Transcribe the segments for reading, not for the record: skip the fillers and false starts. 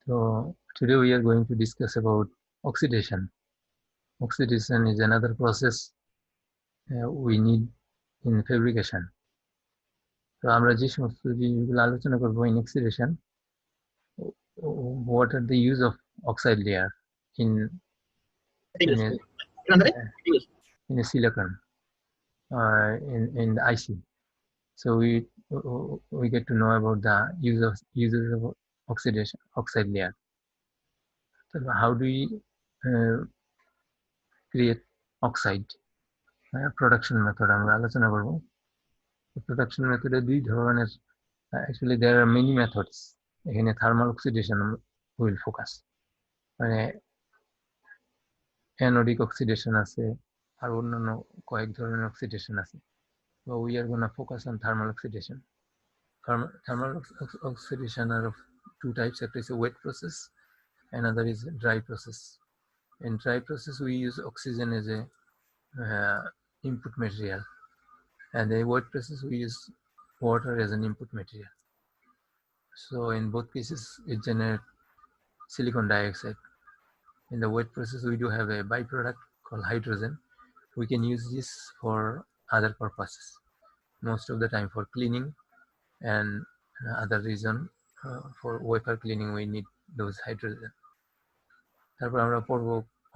So today we are going to discuss about oxidation. Oxidation is another process we need in fabrication. So আমরা যে সমস্ত জিনিসগুলো আলোচনা করব in oxidation, what are the use of oxide layer in a silicon in the IC. So we get to know about the uses of oxide layer. So how do we create oxide? Production method আমরা আলোচনা করব. Production method দুই ধরনের. Actually there are many methods. এখানে thermal oxidation will focus. মানে anodic oxidation আছে আর অন্যান্য কয়েক ধরনের oxidation আছে. So we are going to focus on thermal oxidation. Thermal oxidation are of two types. One is a wet process, another is a dry process. In dry process we use oxygen as a input material, and in wet process we use water as an input material. So in both cases it generates silicon dioxide. In the wet process we do have a byproduct called hydrogen. We can use this for other purposes, most of the time for cleaning, and other reason for wafer cleaning we need those hydrogen. তারপর আমরা পড়ব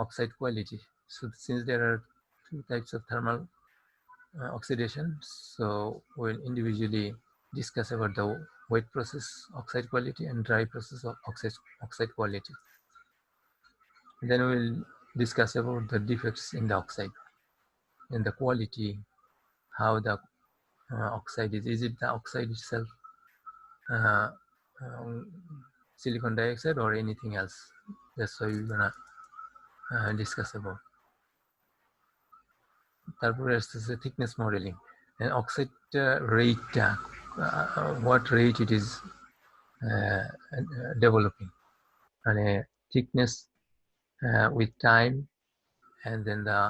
oxide quality. So since there are two types of thermal oxidation, so we'll individually discuss about the wet process oxide quality and dry process of oxide quality. And then we'll discuss about the defects in the oxide and the quality, how the oxide is it the oxide itself, silicon dioxide or anything else. That's why we're gonna discuss about. তারপরে আসতেছে thickness modeling and oxide rate, what rate it is developing, মানে thickness with time, and then the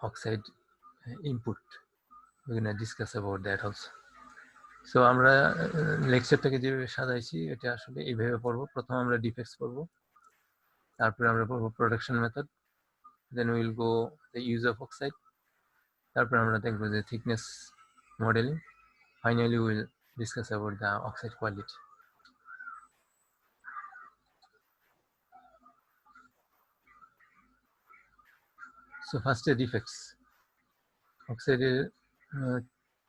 oxide input. We're going to discuss about that also. So আমরা লেকচারটাকে যেভাবে সাজাইছি এটা আসলে এইভাবে পড়বো. প্রথম আমরা ডিফেক্টস পড়বো, তারপরে আমরা পড়বো production method, then we will go the use of oxide, তারপরে আমরা দেখবো যে thickness modeling, finally we will discuss about the oxide quality. So first defects. Oxide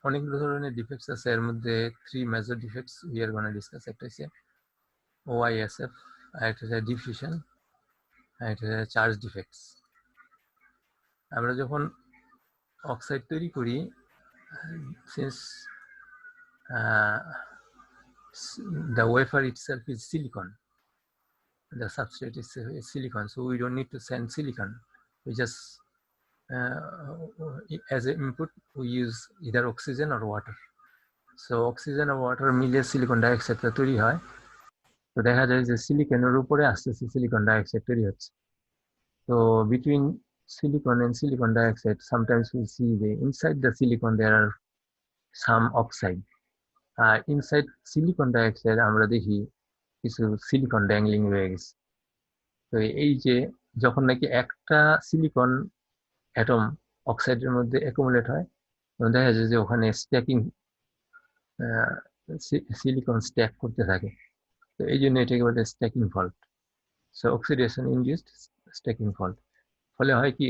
অনেক ধরনের ডিফেক্টস আছে, এর মধ্যে 3 major defects we are going to discuss. একটা হচ্ছে OISF, একটা হচ্ছে ডিফিউশন, আর একটা হচ্ছে চার্জ ডিফেক্টস. আমরা যখন অক্সাইড তৈরি করি, since the wafer itself is silicon, the substrate is silicon, so we don't need to send silicon. We just as an input we use either oxygen or water. So oxygen or water মিলে silicon dioxide তৈরি হয়. তো দেখা যায় যে সিলিকনের উপরে আস্তে আস্তে silicon dioxide তৈরি হচ্ছে. So between silicon and silicon dioxide, sometimes we see the inside the silicon there are some oxide. Inside silicon dioxide আমরা দেখি কিছু silicon dangling হয়ে গেছে. তো এই যে যখন নাকি একটা সিলিকন অ্যাটম অক্সাইডের মধ্যে অ্যাকুমুলেট হয়, দেখা যায় যে ওখানে স্ট্যাকিং সিলিকন স্ট্যাক করতে থাকে. তো এই জন্য এটাকে বলে stacking fault. So oxidation induced stacking fault. ফলে হয় কি,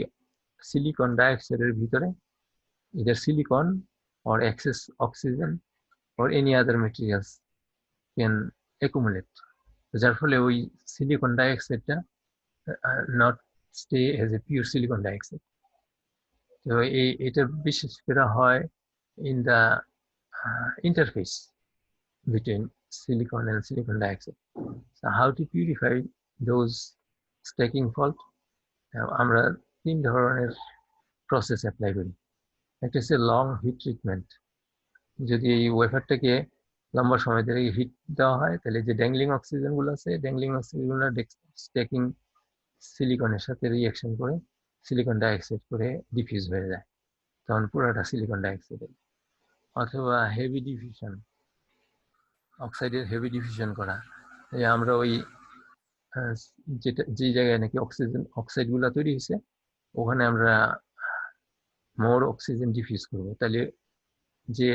সিলিকন ডাইঅক্সাইডের ভিতরে either silicon or excess oxygen or any other materials can accumulate, যার ফলে ওই silicon ডাইঅক্সাইডটা not stay as a pure silicon dioxide. তো এটা বিশেষ করে হয় in the interface between silicon and silicon dioxide. So how to purify those stacking fault? আমরা 3 ধরনের প্রসেস অ্যাপ্লাই করি. একটা হচ্ছে লং হিট ট্রিটমেন্ট. যদি এই ওয়েফারটাকে লম্বা সময় ধরে হিট দেওয়া হয়, তাহলে যে ড্যাংলিং অক্সিজেন গুলো আছে, ড্যাংলিং অক্সিজেন গুলো স্ট্যাকিং সিলিকনের সাথে রিঅ্যাকশন করে সিলিকন ডাইঅক্সাইড করে ডিফিউজ হয়ে যায়, তখন পুরোটা সিলিকন ডাইঅক্সাইড. অথবা হেভি ডিফিউশন, অক্সাইডের হেভি ডিফিউশন করা, আমরা ওই যেটা যে জায়গায় নাকি অক্সাইড গুলা তৈরি হয়েছে ওখানে আমরা মোর অক্সিজেন ডিফিউজ করবো, তাহলে যে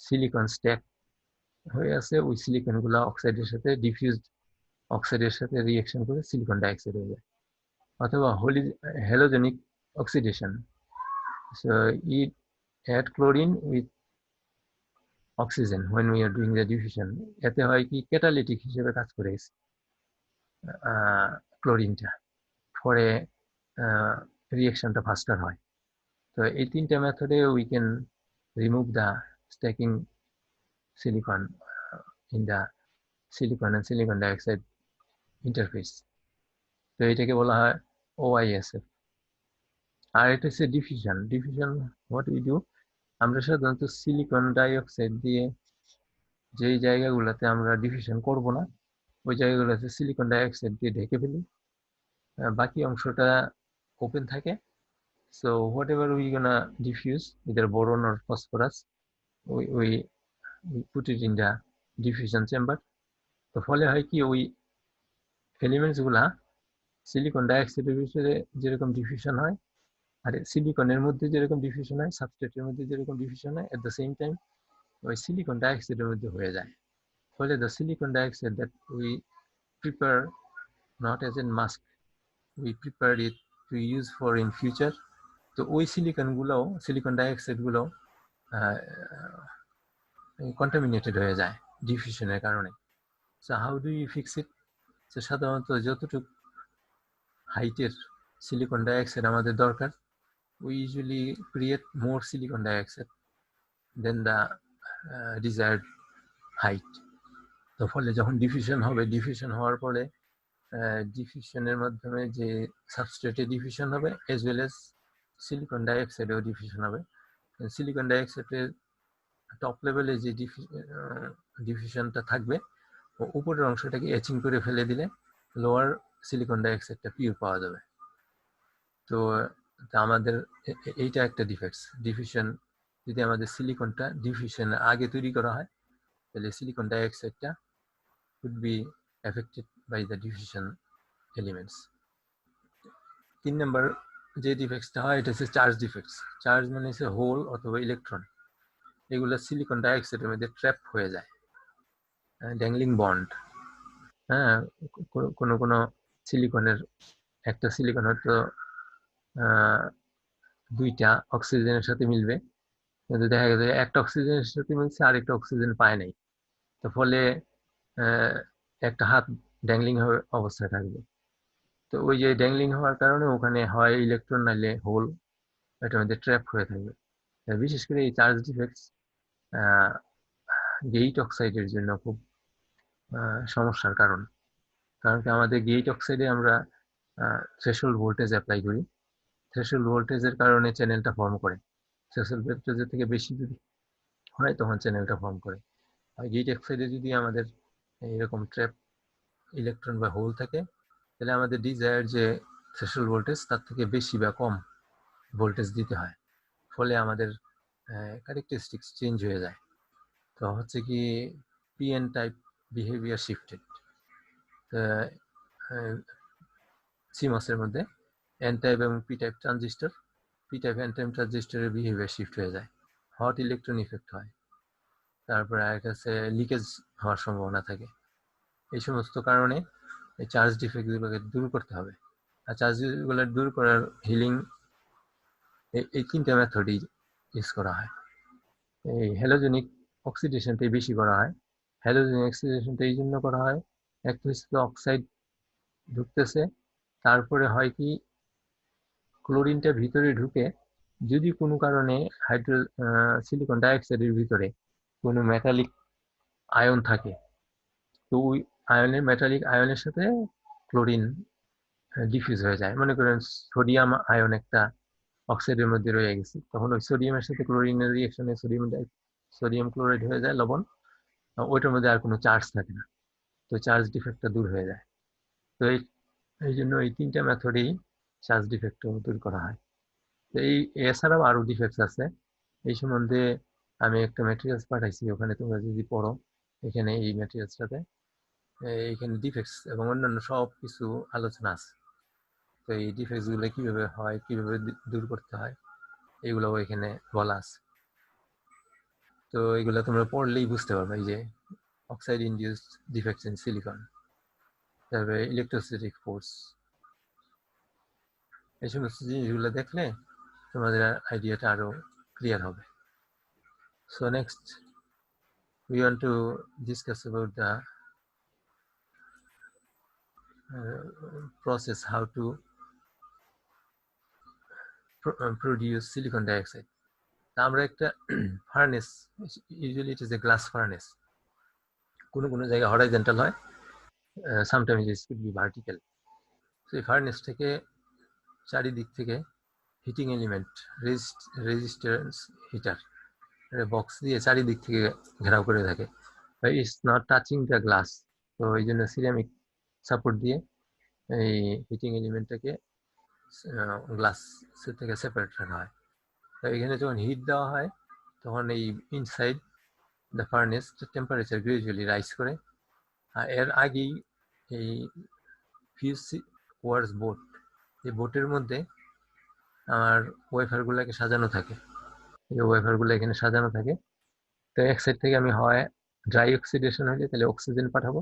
সিলিকন স্ট্যাক হয়ে আছে ওই সিলিকন গুলা অক্সাইডের সাথে অক্সাইডের সাথে রিয়েকশন করে সিলিকন ডাইঅক্সাইড হয়ে যায়। অথবা হ্যালোজেনিক oxidation, so it add chlorine with oxygen when we are doing the diffusion, এতে হয় কি ক্যাটালিটিক হিসেবে কাজ করে ক্লোরিনটা, পরে রিয়েকশনটা ফাস্টার হয়। তো এই তিনটা মেথডে we can remove the stacking silicon in the silicon and silicon dioxide interface. তো এটাকে বলা হয় ওআইএসএফ। আর এটা হচ্ছে ডিফিউশন। হোয়াট উই ডু, আমরা সাধারণত সিলিকন ডাইঅক্সাইড দিয়ে যেই জায়গাগুলোতে আমরা ডিফিউশন করব না ওই জায়গাগুলোতে সিলিকন ডাইঅক্সাইড দিয়ে ঢেকে ফেলি, বাকি অংশটা ওপেন থাকে। So what ever we gonna diffuse, either boron or phosphorus, we put it in the diffusion chamber। তো ফলে হয় কি ওই এলিমেন্টস গুলা সিলিকন ডাইঅক্সাইডের ভিতরে যেরকম ডিফিউশন হয় আর সিলিকনের মধ্যে যেরকম ডিফিউশন হয়, সাবস্ট্রেটের মধ্যে যেরকম ডিফিউশন হয়, এট দ্য সেম টাইম ওই সিলিকন ডাইঅক্সাইডের মধ্যে হয়ে যায়। ফলে the silicon dioxide that we prepare not as a mask, we prepared it to use for in future। তো ওই সিলিকন ডাইঅক্সাইড গুলো কন্টামিনেটেড হয়ে যায় ডিফিউশনের কারণে। So how do you fix it? তো সাধারণত যতটুকু হাইটের সিলিকন ডাইঅক্সাইড আমাদের দরকার, we usually create more silicon dioxide than the desired height। তো ফলে যখন ডিফিউশন হওয়ার পরে ডিফিউশনের মাধ্যমে যে সাবস্ট্রেটে ডিফিউশন হবে এজ ওয়েল এজ সিলিকন ডাইঅক্সাইডেও ডিফিউশন হবে। সিলিকন ডাইঅক্সাইডের টপ লেভেলে যে ডিফিউশনটা থাকবে উপরের অংশটাকে এচিং করে ফেলে দিলে লোয়ার সিলিকন ডাইঅক্সাইডটা পিওর পাওয়া যাবে। তো আমাদের এইটা একটা ডিফিউশন যদি আমাদের সিলিকনটা ডিফিউশন আগে তৈরি করা হয় তাহলে সিলিকন ডাইঅক্সাইডটা would be affected by the diffusion elements। 3 নম্বর যে ডিফেক্টসটা হয় এটা হচ্ছে চার্জ ডিফেক্টস। চার্জ মানে হচ্ছে হোল অথবা ইলেকট্রন, এগুলো সিলিকন ডাইঅক্সাইডের মধ্যে ট্র্যাপ হয়ে যায়, ড্যাংলিং বন্ড। হ্যাঁ, কোনো সিলিকনের একটা সিলিকন হয়তো 2টা অক্সিজেনের সাথে মিলবে, কিন্তু দেখা গেছে একটা অক্সিজেনের সাথে মিলছে আরেকটা অক্সিজেন পায় নাই। তো ফলে একটা হাত ড্যাংলিং অবস্থায় থাকবে। তো ওই যে ড্যাংলিং হওয়ার কারণে ওখানে হয় ইলেকট্রন নাইলে হোল এটার মধ্যে ট্র্যাপ হয়ে থাকবে। বিশেষ করে এই চার্জ ডিফেক্টস গেইট অক্সাইডের জন্য খুব সমস্যার কারণ কি আমাদের গেইট অক্সাইডে আমরা থ্রেশহোল্ড ভোল্টেজ অ্যাপ্লাই করি। থ্রেশহোল্ড ভোল্টেজের কারণে চ্যানেলটা ফর্ম করে, থ্রেশহোল্ড ভোল্টেজের থেকে বেশি যদি হয় তখন চ্যানেলটা ফর্ম করে। আর গেইট অক্সাইডে যদি আমাদের এরকম ট্র্যাপ ইলেকট্রন বা হোল থাকে তাহলে আমাদের ডিজায়ার যে থ্রেশহোল্ড ভোল্টেজ তার থেকে বেশি বা কম ভোল্টেজ দিতে হয়, ফলে আমাদের ক্যারেক্টারিস্টিক্স চেঞ্জ হয়ে যায়। তো হচ্ছে কি পিএন টাইপ বিহেভিয়ার শিফটেড। সিমসের মধ্যে এন টাইপ এবং P type transistor, P type N type ট্রানজিস্টরের বিহেভিয়ার শিফট হয়ে যায়, হট ইলেকট্রন ইফেক্ট হয়, তারপরে আর কাছে লিকেজ হওয়ার সম্ভাবনা থাকে। এই সমস্ত কারণে এই চার্জ ডিফেক্টগুলোকে দূর করতে হবে। আর চার্জগুলো দূর করার হিলিং এই 3টা মেথডই ইউজ করা হয়। এই হ্যালোজেনিক অক্সিডেশনটাই বেশি করা হয়। হ্যালোজেনিক অক্সিডেশনটা এই জন্য করা হয়, একটা হচ্ছে অক্সাইড ঢুকতেছে, তারপরে হয় কি ক্লোরিনটা ভিতরে ঢুকে যদি কোনো কারণে সিলিকন ডাইঅক্সাইডের ভিতরে কোনো মেটালিক আয়ন থাকে তো ওই মেটালিক আয়নের সাথে ক্লোরিন ডিফিউজ হয়ে যায়। মনে করেন সোডিয়াম আয়ন একটা অক্সাইডের মধ্যে রয়ে গেছে, তখন ওই সোডিয়ামের সাথে ক্লোরিনের রিয়েকশনে সোডিয়াম ক্লোরাইড হয়ে যায় লবণ, ওইটার মধ্যে আর কোনো চার্জ থাকে না, তো চার্জ ডিফেক্টটা দূর হয়ে যায়। তো এই জন্য এই 3টা মেথডেই চার্জ ডিফেক্ট দূর করা হয়। তো এছাড়াও আরো ডিফেক্টস আছে, এই সম্বন্ধে আমি একটা ম্যাটেরিয়ালস পাঠাইছি, ওখানে তোমরা যদি পড়ো এখানে এই ম্যাটেরিয়ালসটাতে এইখানে ডিফেক্টস এবং অন্যান্য সব কিছু আলোচনা আছে। তো এই ডিফেক্টস গুলো কিভাবে হয়, কিভাবে দূর করতে হয়, এগুলো এখানে বলা আছে। তো এগুলো তোমরা পড়লেই বুঝতে পারবে, এই যে oxide induced defects in silicon, তারপরে ইলেকট্রোস্ট্যাটিক ফোর্স, এই সমস্ত জিনিসগুলো দেখলে তোমাদের আইডিয়াটা আরো ক্লিয়ার হবে। So next we want to discuss about the process how to produce silicon dioxide. আমরা একটা furnace, usually it is a glass furnace, কোনো কোনো জায়গায় হরাইজন্টাল হয়, sometimes it could be vertical. তো এই ফার্নেস থেকে চারিদিক থেকে heating element, resistance heater box দিয়ে চারিদিক থেকে ঘেরাও করে থাকে, it's not touching the glass. তো এই জন্য সিরামিক সাপোর্ট দিয়ে এই হিটিং এলিমেন্টটাকে গ্লাস থেকে সেপারেট রাখা হয়। তো এখানে যখন হিট দেওয়া হয় তখন এই inside the furnace temperature gradually rise করে, আর এর আগেই এই ফিউজ ওয়ার্স বোট, এই বোটের মধ্যে আমার ওয়েফারগুলোকে সাজানো থাকে, এই ওয়েফারগুলো এখানে সাজানো থাকে। তো এক সাইড থেকে আমি হয় ড্রাই অক্সিডেশন হলে তাহলে অক্সিজেন পাঠাবো,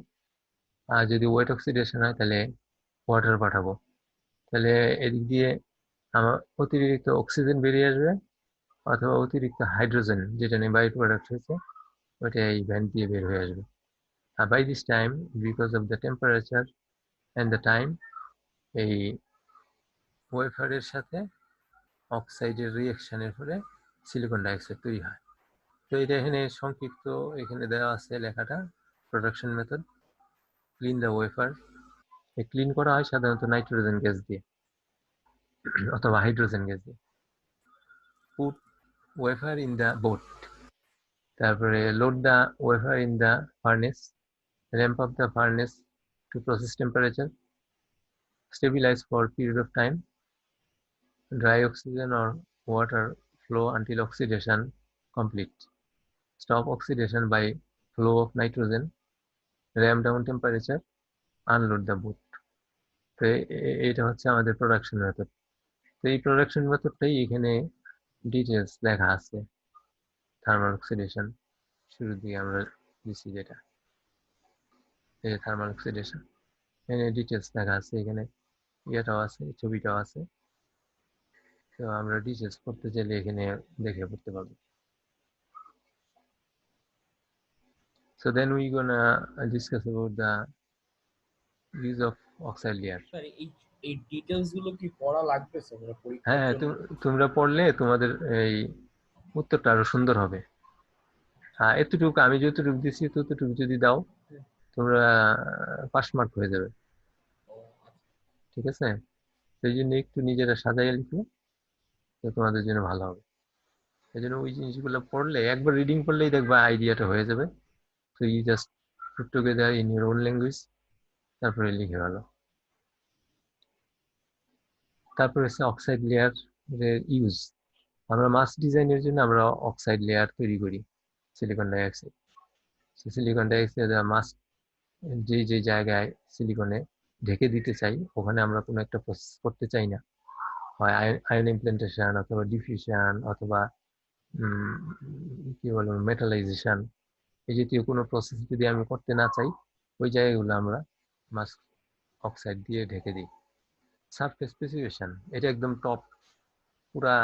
আর যদি ওয়েট অক্সিডেশন হয় তাহলে ওয়াটার পাঠাবো। তাহলে এদিক দিয়ে আমার অতিরিক্ত অক্সিজেন বেরিয়ে আসবে, অথবা অতিরিক্ত হাইড্রোজেন যেটা নিয়ে বাই প্রোডাক্ট হয়েছে ওইটা এই ভ্যান্ট দিয়ে বের হয়ে আসবে। আর by this time, because of the temperature and the time, এই ওয়েফারের সাথে অক্সাইডের রিয়াকশনের ফলে সিলিকন ডাইঅক্সাইড তৈরি হয়। তো এটা এখানে সংক্ষিপ্ত এখানে দেওয়া আছে লেখাটা, production method, clean the wafer. Clean করা হয় সাধারণত নাইট্রোজেন গ্যাস দিয়ে অথবা হাইড্রোজেন গ্যাস দিয়ে। Put wafer in the boat, তারপরে load the wafer in the furnace, ramp up the furnace to process temperature, stabilize for period of time, dry oxygen or water flow until oxidation complete, stop oxidation by flow of nitrogen, ramp down temperature, unload the boat. তো এটা হচ্ছে আমাদের production method. তো এই production মেথডটাই এখানে details লেখা আছে, thermal oxidation শুরুর দিকে আমরা দিচ্ছি যেটা, এই থার্মাল অক্সিডেশন এখানে ডিটেলস লেখা আছে, এখানে ইয়েটাও আছে, ছবিটাও আছে। তো আমরা ডিটেলস পড়তে চাইলে এখানে দেখে পড়তে পারবো। So then we gonna discuss about the use of oxide layer. এই ডিটেইলস গুলো কি পড়া লাগতেছে মানে পরীক্ষার হ্যাঁ, জন্য? তোমরা পড়লে তোমাদের এই উত্তরটা আরো সুন্দর হবে। এতটুকু আমি যতটুকু দিচ্ছি ততটুকু যদি দাও তোমরা পাস মার্ক হয়ে যাবে, ঠিক আছে? সেই জন্য একটু নিজেরা সাজাইয়া লিখো, তো তোমাদের জন্য ভালো হবে। এই জন্য ওই জিনিসগুলো পড়লে একবার রিডিং পড়লেই দেখবা আইডিয়াটা হয়ে যাবে। তো you just put together in your own language, তারপরে লিখে ভালো। তারপরে হচ্ছে অক্সাইড লেয়ার এর ইউজ। আমরা মাস্ক ডিজাইনের জন্য আমরা অক্সাইড লেয়ার তৈরি করি, silicon dioxide. Silicon dioxide mask যে যে জায়গায় সিলিকনে ঢেকে দিতে চাই ওখানে আমরা কোনো একটা প্রসেস করতে চাই না, হয় আয়ন ইমপ্লেন্টেশন অথবা ডিফিউশন অথবা কি বলবো মেটালাইজেশন, এই জাতীয় কোনো প্রসেস যদি আমি করতে না চাই ওই জায়গাগুলো আমরা মাস্ক অক্সাইড দিয়ে ঢেকে দিই। সারফেস স্পেসিফিকেশন, এটা একদম টপ, পুরা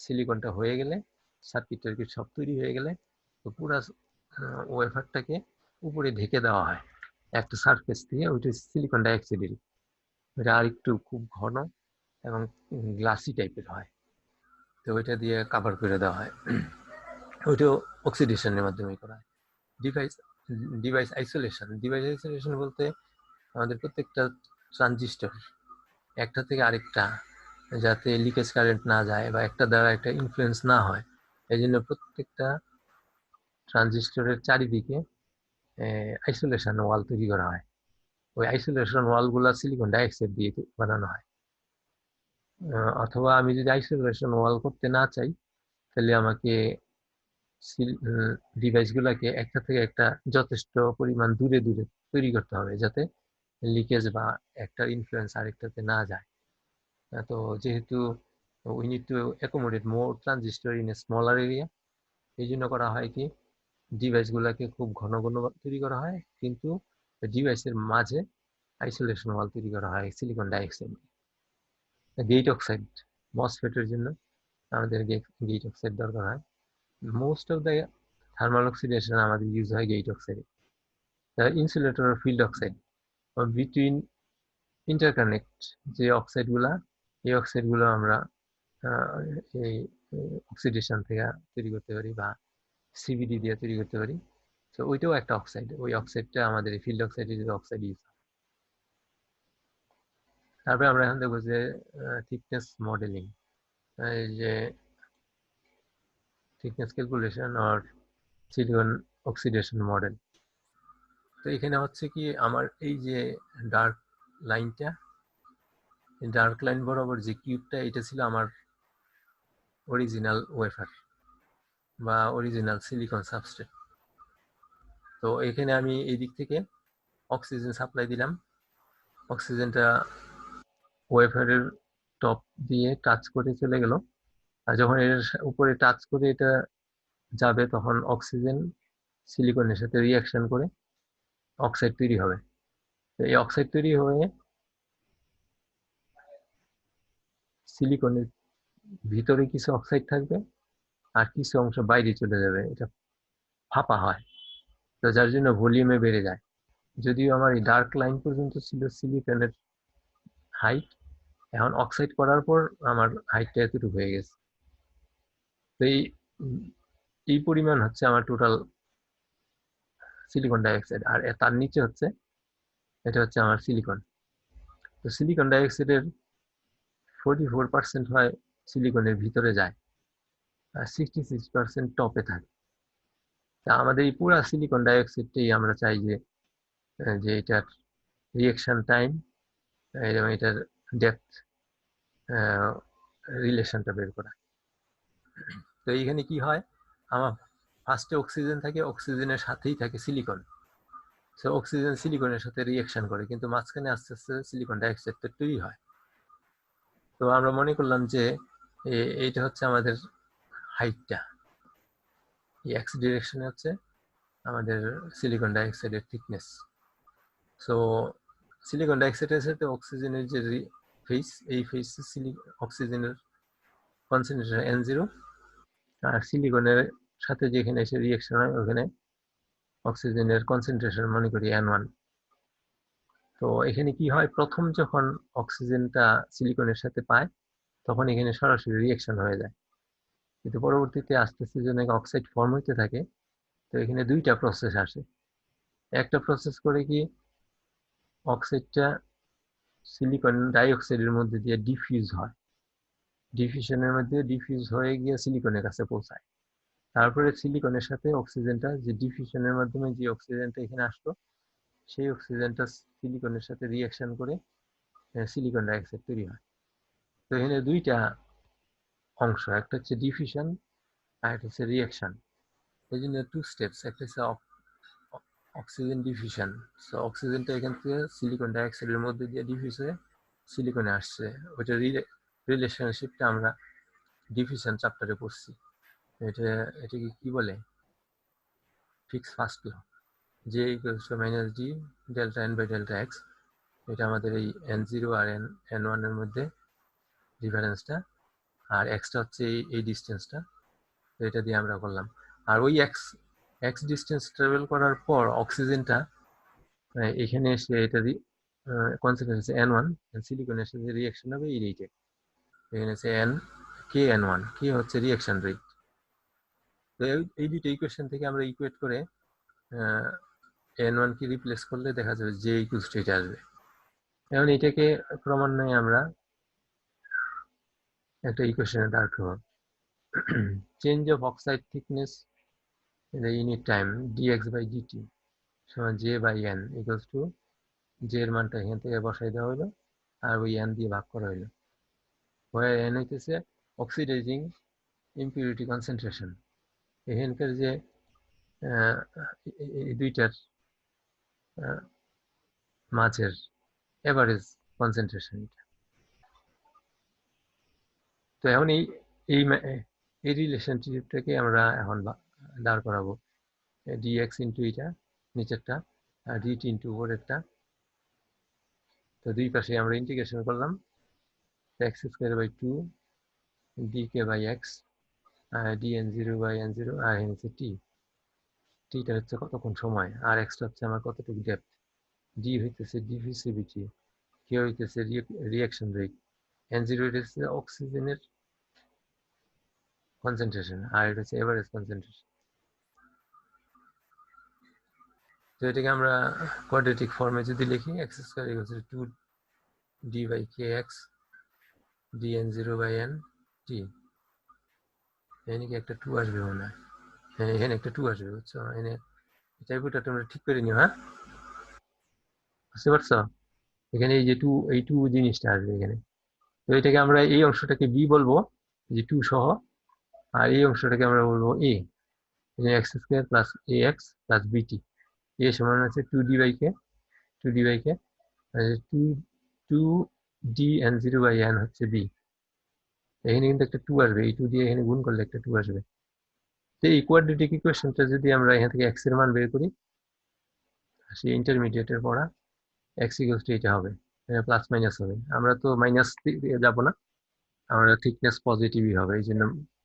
সিলিকনটা হয়ে গেলে, সার্কিট টার্কিট সব তৈরি হয়ে গেলে তো পুরা ওয়েফারটাকে উপরে ঢেকে দেওয়া হয় একটা সারফেস দিয়ে, ওইটা সিলিকন ডাইঅক্সাইডের, ওইটা আর একটু খুব ঘন এবং গ্লাসি টাইপের হয়, তো ওইটা দিয়ে কাভার করে দেওয়া হয়। ওইটাও অক্সিডেশনের মাধ্যমে করা হয়। Device device isolation, device isolation বলতে আমাদের প্রত্যেকটা ট্রানজিস্টর একটা থেকে আরেকটা যাতে লিকেজ কারেন্ট না যায় বা একটা দ্বারা একটা ইনফ্লুয়েন্স না হয়, এই জন্য প্রত্যেকটা ট্রানজিস্টরের চারিদিকে আইসোলেশন ওয়াল তৈরি করা হয়। ওই আইসোলেশন ওয়ালগুলো সিলিকন ডাইঅক্সাইড দিয়ে বানানো হয়। অথবা আমি যদি আইসোলেশন ওয়াল করতে না চাই তাহলে আমাকে ডিভাইসগুলোকে একটা থেকে একটা যথেষ্ট পরিমাণ দূরে দূরে তৈরি করতে হবে যাতে লিকেজ বা একটা ইনফ্লুয়েন্স আরেকটাতে না যায়। তো যেহেতু we need to accommodate more transistor in a smaller area, এই জন্য করা হয় কি ডিভাইস গুলাকে খুব ঘন ঘন তৈরি করা হয়, কিন্তু ডিভাইসের মাঝে আইসোলেশন ওয়াল তৈরি করা হয় সিলিকন ডাইঅক্সাইড, গেট অক্সাইড। মসফেটের জন্য আমাদের গেট অক্সাইড দরকার হয়। Most of the thermal oxidation আমাদের ইউজ হয় gate oxide. Insulator field oxide between interconnect যে অক্সাইড গুলা, এই অক্সাইড গুলো আমরা এই অক্সিডেশন থেকে তৈরি করতে পারি বা সিবিডি দিয়ে তৈরি করতে পারি। তো ওইটাও একটা অক্সাইড, ওই অক্সাইডটা আমাদের ফিল্ড অক্সাইডের অক্সাইড ইউজ। তারপরে আমরা এখন দেখবো যে থিকনেস মডেলিং, এই যে থিকনেস ক্যালকুলেশন আর সিলিকন অক্সিডেশন মডেল। তো এখানে হচ্ছে কি আমার এই যে ডার্ক লাইনটা, ডার্ক লাইন বরাবর যে কিউবটা, এটা ছিল আমার অরিজিনাল ওয়েফার বা অরিজিনাল সিলিকন সাবস্ট্রেট। তো এখানে আমি এই দিক থেকে অক্সিজেন সাপ্লাই দিলাম, অক্সিজেনটা ওয়েফারের টপ দিয়ে টাচ করে চলে গেল। আর যখন এর উপরে টাচ করে এটা যাবে তখন অক্সিজেন সিলিকনের সাথে রিয়াকশন করে অক্সাইড তৈরি হবে। তো এই অক্সাইড তৈরি হয়ে সিলিকনের ভিতরে কিছু অক্সাইড থাকবে আর কিছু অংশ বাইরে চলে যাবে, এটা ফাঁপা হয়। তো যার জন্য ভলিউমে বেড়ে যায়। যদিও আমার এই ডার্ক লাইন পর্যন্ত ছিল সিলিকনের হাইট, এখন অক্সাইড করার পর আমার হাইটটা এতটুকু হয়ে গেছে। তো এই পরিমাণ হচ্ছে আমার টোটাল সিলিকন ডাইঅক্সাইড, আর তার নিচে হচ্ছে এটা হচ্ছে আমার সিলিকন। তো সিলিকন ডাইঅক্সাইডের 44% হয় সিলিকনের ভিতরে যায় আর 66% টপে থাকে। তা আমাদের এই পুরা সিলিকন ডাইঅক্সাইডটাই আমরা চাই যে যে এটার রিয়েকশন টাইম এবং এটার ডেপথ রিলেশনটা বের করা। তো এইখানে কি হয়, আমার ফার্স্টে অক্সিজেন থাকে, অক্সিজেনের সাথেই থাকে সিলিকন। সো অক্সিজেন সিলিকনের সাথে রিয়েকশন করে, কিন্তু মাঝখানে আস্তে আস্তে সিলিকন ডাইঅক্সাইড তৈরি হয়। তো আমরা মনে করলাম যে এইটা হচ্ছে আমাদের হাইটটা, এই এক্স ডিরেকশনে হচ্ছে আমাদের সিলিকন ডাইঅক্সাইডের থিকনেস। সো সিলিকন ডাইঅক্সাইডের সাথে অক্সিজেনের যে ফেস, এই ফেস অক্সিজেনের কনসেন্ট্রেশন N0, আর সিলিকনের সাথে যেখানে এসে রিয়েকশন হয় ওখানে অক্সিজেনের কনসেন্ট্রেশন মনে করি N1। তো এখানে কি হয়, প্রথম যখন অক্সিজেনটা সিলিকনের সাথে পায় তখন এখানে সরাসরি রিয়েকশন হয়ে যায়, কিন্তু পরবর্তীতে আস্তে আস্তে যখন অক্সাইড ফর্ম হইতে থাকে তো এখানে দুইটা প্রসেস আসে। একটা প্রসেস করে কি অক্সাইডটা সিলিকন ডাইঅক্সাইডের মধ্যে দিয়ে ডিফিউজ হয়, ডিফিউশনের মধ্যে ডিফিউজ হয়ে গিয়ে সিলিকনের কাছে পৌঁছায়। তারপরে সিলিকনের সাথে অক্সিজেনটা যে ডিফিউশনের মাধ্যমে যে অক্সিজেনটা এখানে আসলো, সেই অক্সিজেনটা সিলিকনের সাথে রিয়াকশন করে সিলিকন ডাইঅক্সাইড তৈরি হয়। তো এখানে দুইটা অংশ, একটা হচ্ছে ডিফিউশন আর একটা হচ্ছে রিয়াকশন। এই জন্য টু স্টেপস, একটা হচ্ছে অক্সিজেন ডিফিউশন। সো অক্সিজেনটা এখান থেকে সিলিকন ডাইঅক্সাইডের মধ্যে দিয়ে ডিফিউজ হয়ে সিলিকনে আসছে, ওইটা রিলেশনশিপটা আমরা ডিফিউশন চ্যাপ্টারে পড়ছি। এটা এটাকে কি বলে, ফিক্স ফার্স্ট ল, যে equals to minus D delta N by delta X. এটা আমাদের এই N0 আর N1 এর মধ্যে ডিফারেন্সটা, আর এক্সটা হচ্ছে এই ডিস্টেন্সটা। তো এটা দিয়ে আমরা করলাম। আর ওই এক্স এক্স ডিস্টেন্স ট্রাভেল করার পর অক্সিজেনটা এখানে এসে এটা কনসেন্ট্রেশন N1, সিলিকনের সাথে রিয়াকশন হবে এই রেটে। এখানে হচ্ছে N1, কে হচ্ছে রিয়াকশন রেট। তো এই দুটো ইকুয়েশন থেকে আমরা ইকুয়েট করে N1 কে রিপ্লেস করলে দেখা যাবে যে ইকুয়ালস টু এটা আসবে। এখন এটাকে ক্রমান্বয়ে আমরা একটা ইকুয়েশনে দাঁড় করব। Change of oxide thickness in the unit time dx by dt সমান j by n equals to j এর মানটা এখান থেকে বসাই দেওয়া হলো আর ওই n দিয়ে ভাগ করা হলো, where n হইতেছে অক্সিডাইজিং ইম্পিউরিটি কনসেন্ট্রেশন। এখানকার যে এই দুইটার মাছের এভারেজ কনসেন্ট্রেশন। তো এখন এই এই রিলেশনশিপটাকে আমরা এখন দাঁড় করাবো ডিএক্স ইন্টু এটা নিচেরটা আর ডিটি ইন্টু উপরেরটা। তো দুই পাশে আমরা ইন্টিগ্রেশন করলাম x square by two d k by x d n zero by n zero আর হচ্ছে টিটা হচ্ছে কতক্ষণ সময় আর এক্সটা হচ্ছে আমার কতটুকু ডেপথ, ডি হইতেছে ডিফিউসিভিটি, কে হইতেছে রিয়াকশন রেট, এন জিরো হইতেছে অক্সিজেনের কনসেন্ট্রেশন আর এটা হচ্ছে এভারেজ কনসেন্ট্রেশন। তো এটাকে আমরা কোয়াড্রেটিক ফর্মে যদি লিখি x square equal to d by k x d n zero by n t. এখানে কি একটা টু আসবে মনে হয়, হ্যাঁ এখানে একটা টু আসবে বুঝছো, এখানে টাইপটা তোমরা ঠিক করে নিও। হ্যাঁ বুঝতে পারছো, এখানে এই যে টু, এই টু জিনিসটা আসবে এখানে। তো এটাকে আমরা এই অংশটাকে বি বলবো যে টু সহ, আর এই অংশটাকে আমরা বলবো a, x square plus a x plus b t. A সমান আছে two d by k, two d by k two two d n zero by n হচ্ছে বি। এখানে কিন্তু একটা টু আসবে, এই টু দিয়ে এখানে গুণ করলে একটা টু আসবে। তো এই কোয়াড্রেটিক ইকুয়েশনটা যদি আমরা এখান থেকে এক্স এর মান বের করি, সেই ইন্টারমিডিয়েটের পড়া এক্স ইকুয়ালস টু এটা হবে, প্লাস মাইনাস হবে। আমরা তো মাইনাস দিয়ে যাবো না, আমরা থিকনেস পজিটিভই হবে, এই জন্য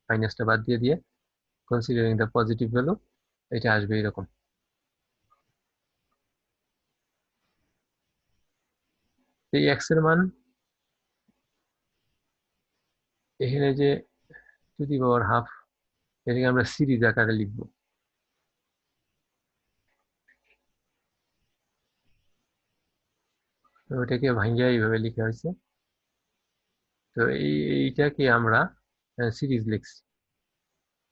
মাইনাসটা বাদ দিয়ে দিয়ে কনসিডারিং দ্য পজিটিভ ভ্যালু এটা আসবে এরকম। এই এক্স এর মান এখানে যে টু দি পাওয়ার হাফ, এটাকে আমরা সিরিজ আকারে লিখবো। তো ওটাকে ভাঙ্গিয়া এইভাবে লিখা হয়েছে। তো এইটাকে আমরা সিরিজ লিখছি,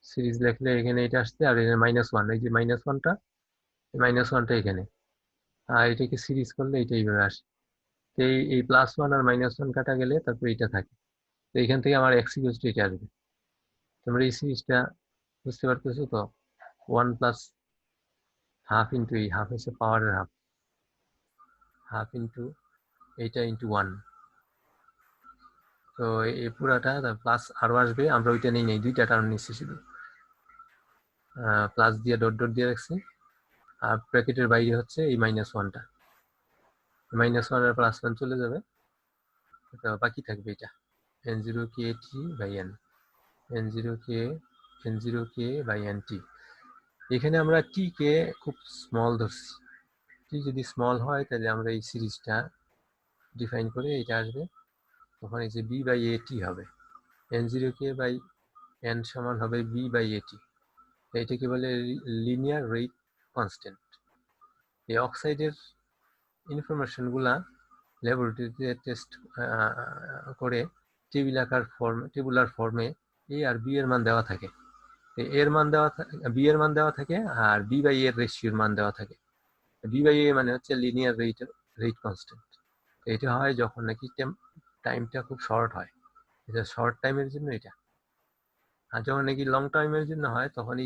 সিরিজ লিখলে এখানে এটা আসছে আর এখানে মাইনাস ওয়ান, এই যে মাইনাস ওয়ানটা, মাইনাস ওয়ানটা এখানে, আর এটাকে সিরিজ করলে এটা এইভাবে আসে। তো এই প্লাস ওয়ান আর মাইনাস ওয়ান কাটা গেলে তারপর এটা থাকে। তো এখান থেকে আমার এক্স ইকুয়ালস টু এটা আসবে। তোমরা এই সিরিজটা বুঝতে পারতেছো তো, ওয়ান প্লাস হাফ ইন্টু, এই হাফ হচ্ছে পাওয়ারের হাফ, হাফ ইন্টু এইটা ইন্টু ওয়ান। তো এই পুরাটা প্লাস আরো আসবে, আমরা ওইটা নেই নেই দুইটা টার্ম নিচ্ছি শুধু, প্লাস দিয়ে ডট ডট দিয়ে রাখছি, আর ব্র্যাকেটের বাইরে হচ্ছে এই মাইনাস ওয়ানটা, মাইনাস ওয়ান আর প্লাস ওয়ান চলে যাবে, তো বাকি থাকবে এটা n zero k t by n, n zero k, n zero k by n t. এখানে আমরা টি কে খুব স্মল ধরছি, টি যদি স্মল হয় তাহলে আমরা এই সিরিজটা ডিফাইন করে এটা আসবে, তখন এই যে বি বাই এ টি হবে, n zero k by n সমান হবে বি বাই এ টি। এটাকে বলে লিনিয়ার রেট কনস্ট্যান্ট। এই অক্সাইডের ইনফরমেশনগুলা ল্যাবরেটরিতে টেস্ট করে টেবুলার ফর্মে এ আর বি এর মান দেওয়া থাকে, এর মান দেওয়া বি এর মান দেওয়া থাকে আর বি বাই এর রেশিওর মান দেওয়া থাকে। বি বাই এ মানে হচ্ছে লিনিয়ার রেট কনস্ট্যান্ট। এটা হয় যখন নাকি টাইমটা খুব শর্ট হয়, এটা শর্ট টাইমের জন্য এটা। আর যখন নাকি লং টাইমের জন্য হয় তখন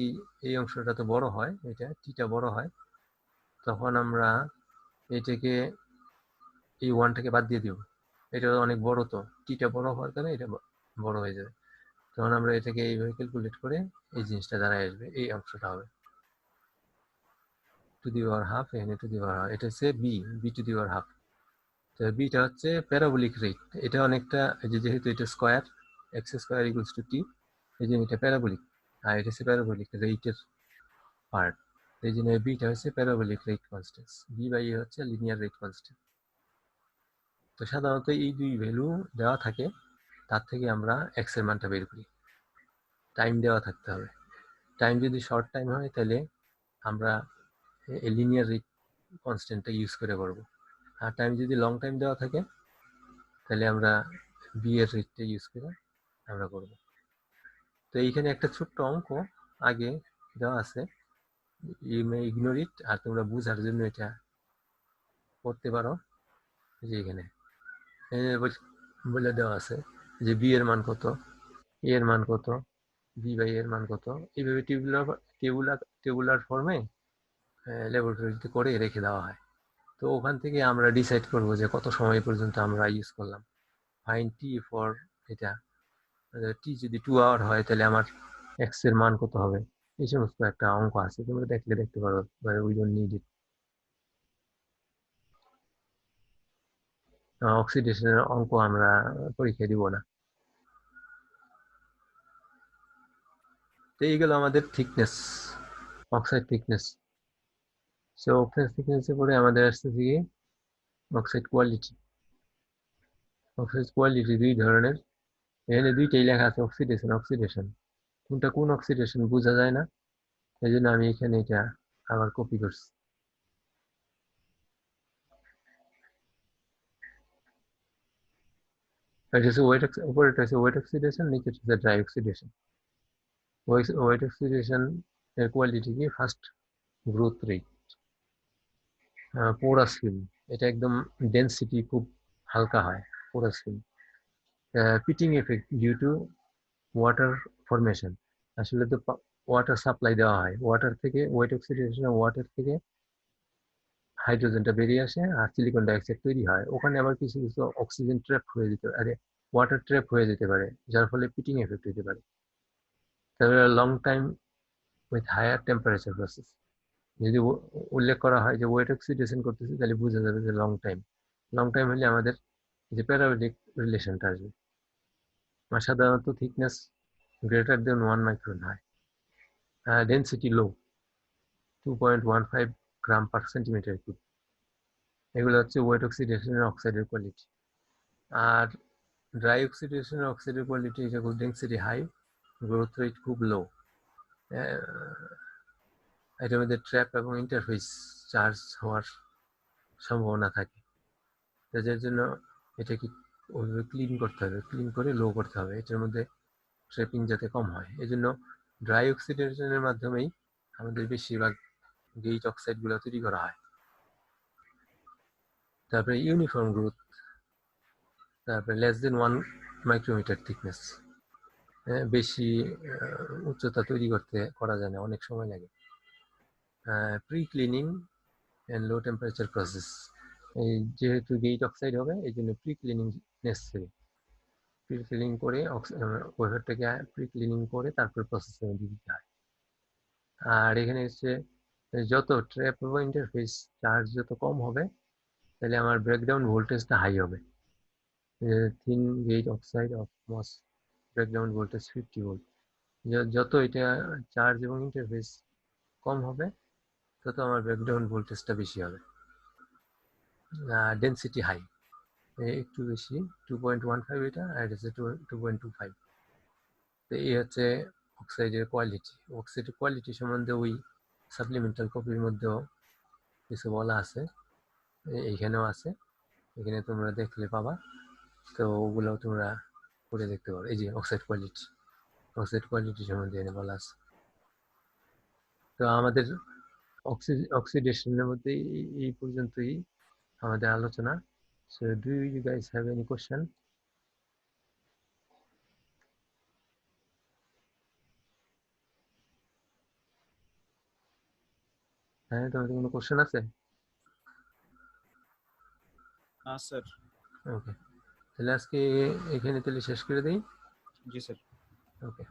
এই অংশটা তো বড় হয়, এটা টিটা বড় হয়, তখন আমরা এটাকে এই ওয়ানটাকে বাদ দিয়ে দিব, এটা অনেক বড়, তো টিটা বড় হওয়ার কারণে এটা বড় হয়ে যাবে, তখন আমরা এটাকে এইভাবে ক্যালকুলেট করে এই জিনিসটা দাঁড়ায় আসবে, এই অংশটা হবে টু দি পাওয়ার হাফ, এখানে টু দি পাওয়ার হাফ, এটা হচ্ছে b, b to the power half. তো বিটা হচ্ছে প্যারাবোলিক রেট, এটা অনেকটা যেহেতু এটা square, x square equals to t, এই জন্য এটা প্যারাবোলিক, আর এটা হচ্ছে প্যারাবোলিক রেটের পার্ট, এই জন্য বিটা হচ্ছে parabolic rate constant, b by a হচ্ছে লিনিয়ার রেট কনস্ট্যান্ট। তো সাধারণত এই দুই ভ্যালু দেওয়া থাকে, তার থেকে আমরা এক্স এর মানটা বের করি, টাইম দেওয়া থাকতে হবে। টাইম যদি শর্ট টাইম হয় তাহলে আমরা লিনিয়ার রেট কনস্ট্যান্টটা ইউজ করে করবো, আর টাইম যদি লং টাইম দেওয়া থাকে তাহলে আমরা বি এর রেটটা ইউজ করে আমরা করব। তো এইখানে একটা ছোট্ট অঙ্ক আগে দেওয়া আছে, ইউ মে ইগনোর ইট, আর তোমরা বুঝার জন্য এটা করতে পারো। যে এখানে বলে দেওয়া আছে যে বি এর মান কত, এ এর মান কত, বি বাই এর মান কত, এইভাবে টেবুলার টেবুলার ফর্মে ল্যাবরেটরিতে করে রেখে দেওয়া হয়। তো ওখান থেকে আমরা ডিসাইড করব যে কত সময় পর্যন্ত আমরা ইউজ করলাম। ফাইন টি ফর এটা, টি যদি 2 আওয়ার হয় তাহলে আমার এক্স এর মান কত হবে, এই সমস্ত একটা অঙ্ক আছে, তোমরা দেখলে দেখতে পারো, উই ডোন্ট নিড ইট। অক্সিডেশনের অঙ্ক আমরা পরীক্ষায় দিব না। তো এইগুলো আমাদের thickness, oxide thickness. So oxide থিকনেসের পরে আমাদের আসছে কি অক্সাইড কোয়ালিটি। অক্সাইড কোয়ালিটি দুই ধরনের, এখানে দুইটাই লেখা আছে, অক্সিডেশন অক্সিডেশন, কোনটা কোন অক্সিডেশন বোঝা যায় না, এই জন্য আমি এখানে এটা আবার কপি করছি। এটা হচ্ছে ওয়েট, উপরেটা হচ্ছে ওয়েট অক্সিডেশন, নিচে হচ্ছে ড্রাই অক্সিডেশন। ওয়েট অক্সিডেশন এর কোয়ালিটি কি, fast growth rate, porous film, এটা একদম ডেন্সিটি খুব হালকা হয় porous film. Pitting effect due to water formation, আসলে তো ওয়াটার সাপ্লাই দেওয়া হয়, ওয়াটার থেকে ওয়েট অক্সিডেশন, ওয়াটার থেকে হাইড্রোজেনটা বেরিয়ে আসে আর সিলিকন ডাইঅক্সাইড তৈরি হয়, ওখানে আবার কিছু কিছু অক্সিজেন ট্র্যাপ হয়ে যেতে পারে, ওয়াটার ট্র্যাপ হয়ে যেতে পারে, যার ফলে পিটিং এফেক্ট হতে পারে। তারপরে long time with higher temperature process, যদি উল্লেখ করা হয় যে ওয়েট অক্সিডেশন করতেছে তাহলে বোঝা যাবে যে লং টাইম। লং টাইম হলে আমাদের যে প্যারাবোলিক রিলেশনটা আসবে, আর সাধারণত থিকনেস গ্রেটার দেন 1 মাইক্রন হয়, ডেন্সিটি লো, 2.15 গ্রাম পার সেন্টিমিটার কিউব। এগুলো হচ্ছে ওয়েট অক্সিডেশনের অক্সাইডের কোয়ালিটি। আর ড্রাই অক্সিডেশনের অক্সাইডের কোয়ালিটি যেমন ডেন্সিটি হাই, গ্রোথ রেট খুব লো, এটার মধ্যে ট্র্যাপ এবং ইন্টারফেস চার্জ হওয়ার সম্ভাবনা থাকে, যার জন্য এটাকে ওইভাবে ক্লিন করতে হবে, ক্লিন করে লো করতে হবে, এটার মধ্যে ট্র্যাপিং যাতে কম হয়। এই জন্য ড্রাই অক্সিডেশনের মাধ্যমেই আমাদের বেশিরভাগ গেইট অক্সাইড গুলো তৈরি করা হয়। তারপরে ইউনিফর্ম গ্রোথ, তারপরে লেস দেন 1 মাইক্রোমিটার থিকনেস, বেশি উচ্চতা তৈরি করতে করা যায় না, অনেক সময় লাগে। Pre cleaning and low temperature process, এই যেহেতু গেইট অক্সাইড হবে এই জন্য pre cleaning necessary, pre cleaning করে ওয়েফারটাকে প্রি ক্লিনিং করে তারপর প্রসেসের মধ্যে দিতে হয়। আর এখানে হচ্ছে যত ট্র্যাপ এবং ইন্টারফেস চার্জ যত কম হবে তাহলে আমার ব্রেকডাউন ভোল্টেজটা হাই হবে। Thin gate oxide of moss breakdown voltage 50 volt, যত এটা চার্জ এবং ইন্টারফেস কম হবে তত আমার ব্রেকডাউন ভোল্টেজটা বেশি হবে। ডেন্সিটি হাই, একটু বেশি, 2.15, এটা আর এটা হচ্ছে 2.25। তো এই হচ্ছে অক্সাইডের কোয়ালিটি। অক্সাইডের কোয়ালিটি সম্বন্ধে ওই সাপ্লিমেন্টাল কপির মধ্যেও কিছু বলা আছে, এইখানেও আছে, এখানে তোমরা দেখলে পাবা, তো ওগুলো তোমরা পড়ে দেখতে পারো। এই যে অক্সাইড কোয়ালিটি, অক্সাইড কোয়ালিটি সম্বন্ধে এখানে বলা আছে। তো আমাদের অক্সিডেশনের মধ্যে এই পর্যন্তই আমাদের আলোচনা। So do you guys have any question? হ্যাঁ, তোমাদের কোনো কোশ্চেন আছে? না স্যার। ওকে, তাহলে আজকে এখানে তাহলে শেষ করে দিই। জি স্যার। ওকে।